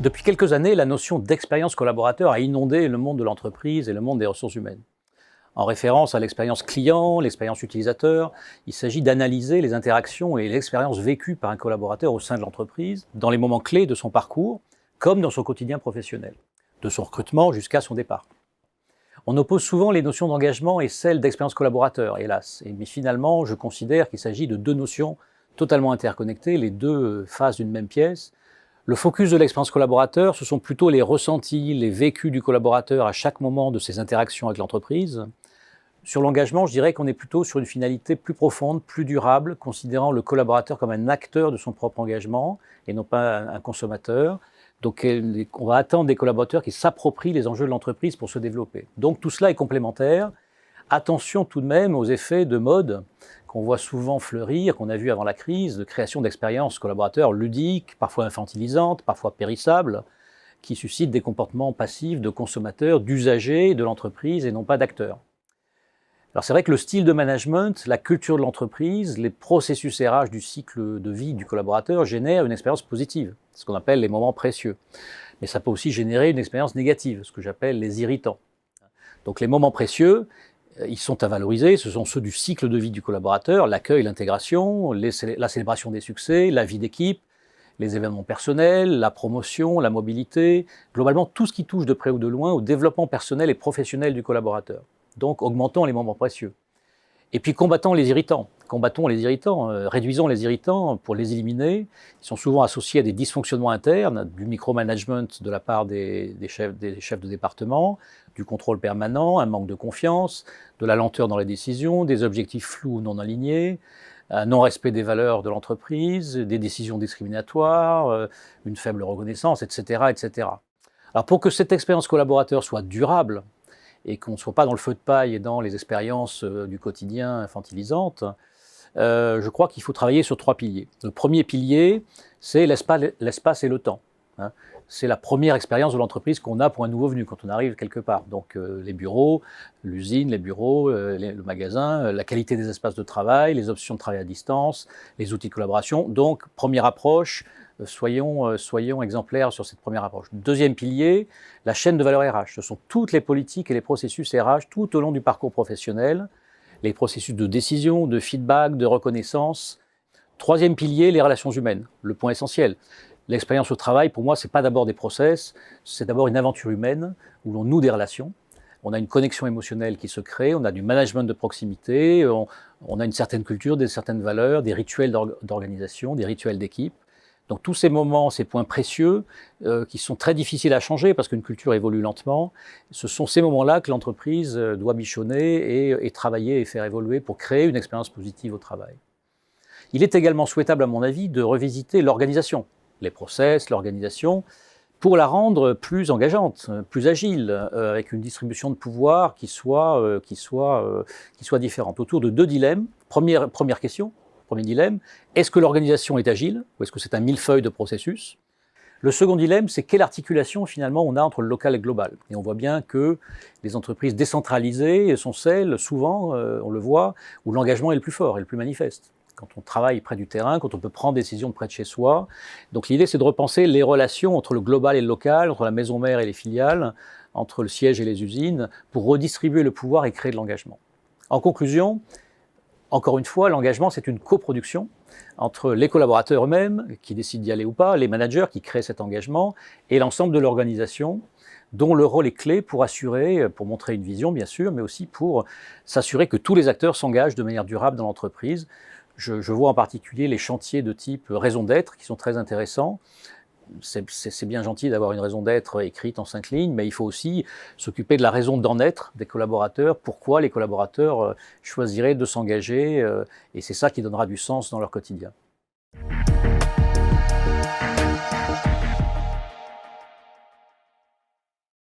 Depuis quelques années, la notion d'expérience collaborateur a inondé le monde de l'entreprise et le monde des ressources humaines. En référence à l'expérience client, l'expérience utilisateur, il s'agit d'analyser les interactions et l'expérience vécue par un collaborateur au sein de l'entreprise, dans les moments clés de son parcours, comme dans son quotidien professionnel, de son recrutement jusqu'à son départ. On oppose souvent les notions d'engagement et celles d'expérience collaborateur, hélas. Mais finalement, je considère qu'il s'agit de deux notions totalement interconnectées, les deux faces d'une même pièce. Le focus de l'expérience collaborateur, ce sont plutôt les ressentis, les vécus du collaborateur à chaque moment de ses interactions avec l'entreprise. Sur l'engagement, je dirais qu'on est plutôt sur une finalité plus profonde, plus durable, considérant le collaborateur comme un acteur de son propre engagement et non pas un consommateur. Donc on va attendre des collaborateurs qui s'approprient les enjeux de l'entreprise pour se développer. Donc tout cela est complémentaire. Attention tout de même aux effets de mode qu'on voit souvent fleurir, qu'on a vu avant la crise, de création d'expériences collaborateurs ludiques, parfois infantilisantes, parfois périssables, qui suscitent des comportements passifs de consommateurs, d'usagers de l'entreprise et non pas d'acteurs. Alors c'est vrai que le style de management, la culture de l'entreprise, les processus RH du cycle de vie du collaborateur génèrent une expérience positive, ce qu'on appelle les moments précieux. Mais ça peut aussi générer une expérience négative, ce que j'appelle les irritants. Donc les moments précieux, ils sont à valoriser, ce sont ceux du cycle de vie du collaborateur, l'accueil, l'intégration, la célébration des succès, la vie d'équipe, les événements personnels, la promotion, la mobilité, globalement tout ce qui touche de près ou de loin au développement personnel et professionnel du collaborateur. Donc augmentons les moments précieux. Et puis combattons les irritants, réduisons les irritants pour les éliminer. Ils sont souvent associés à des dysfonctionnements internes, du micromanagement de la part des chefs de département, du contrôle permanent, un manque de confiance, de la lenteur dans les décisions, des objectifs flous ou non alignés, un non-respect des valeurs de l'entreprise, des décisions discriminatoires, une faible reconnaissance, etc., etc. Alors pour que cette expérience collaborateur soit durable, et qu'on ne soit pas dans le feu de paille et dans les expériences du quotidien infantilisantes, je crois qu'il faut travailler sur 3 piliers. Le premier pilier, c'est l'espace et le temps. C'est la première expérience de l'entreprise qu'on a pour un nouveau venu quand on arrive quelque part. Donc les bureaux, l'usine, les bureaux, le magasin, la qualité des espaces de travail, les options de travail à distance, les outils de collaboration. Donc première approche, soyons exemplaires sur cette première approche. Deuxième pilier, la chaîne de valeur RH. Ce sont toutes les politiques et les processus RH tout au long du parcours professionnel, les processus de décision, de feedback, de reconnaissance. Troisième pilier, les relations humaines, le point essentiel. L'expérience au travail, pour moi, ce n'est pas d'abord des process, c'est d'abord une aventure humaine où l'on noue des relations. On a une connexion émotionnelle qui se crée, on a du management de proximité, on a une certaine culture, des certaines valeurs, des rituels d'organisation, des rituels d'équipe. Donc tous ces moments, ces points précieux, qui sont très difficiles à changer parce qu'une culture évolue lentement, ce sont ces moments-là que l'entreprise doit bichonner et travailler et faire évoluer pour créer une expérience positive au travail. Il est également souhaitable, à mon avis, de revisiter l'organisation, les process, l'organisation, pour la rendre plus engageante, plus agile, avec une distribution de pouvoir qui soit différente. Autour de 2 dilemmes. Première question. Premier dilemme, est-ce que l'organisation est agile ou est-ce que c'est un millefeuille de processus? Le second dilemme, c'est quelle articulation finalement on a entre le local et le global. Et on voit bien que les entreprises décentralisées sont celles, souvent, on le voit, où l'engagement est le plus fort et le plus manifeste. Quand on travaille près du terrain, quand on peut prendre des décisions près de chez soi. Donc l'idée, c'est de repenser les relations entre le global et le local, entre la maison mère et les filiales, entre le siège et les usines, pour redistribuer le pouvoir et créer de l'engagement. En conclusion, encore une fois, l'engagement, c'est une coproduction entre les collaborateurs eux-mêmes, qui décident d'y aller ou pas, les managers qui créent cet engagement, et l'ensemble de l'organisation, dont le rôle est clé pour montrer une vision, bien sûr, mais aussi pour s'assurer que tous les acteurs s'engagent de manière durable dans l'entreprise. Je vois en particulier les chantiers de type raison d'être, qui sont très intéressants. C'est bien gentil d'avoir une raison d'être écrite en 5 lignes, mais il faut aussi s'occuper de la raison d'en être des collaborateurs, pourquoi les collaborateurs choisiraient de s'engager, et c'est ça qui donnera du sens dans leur quotidien.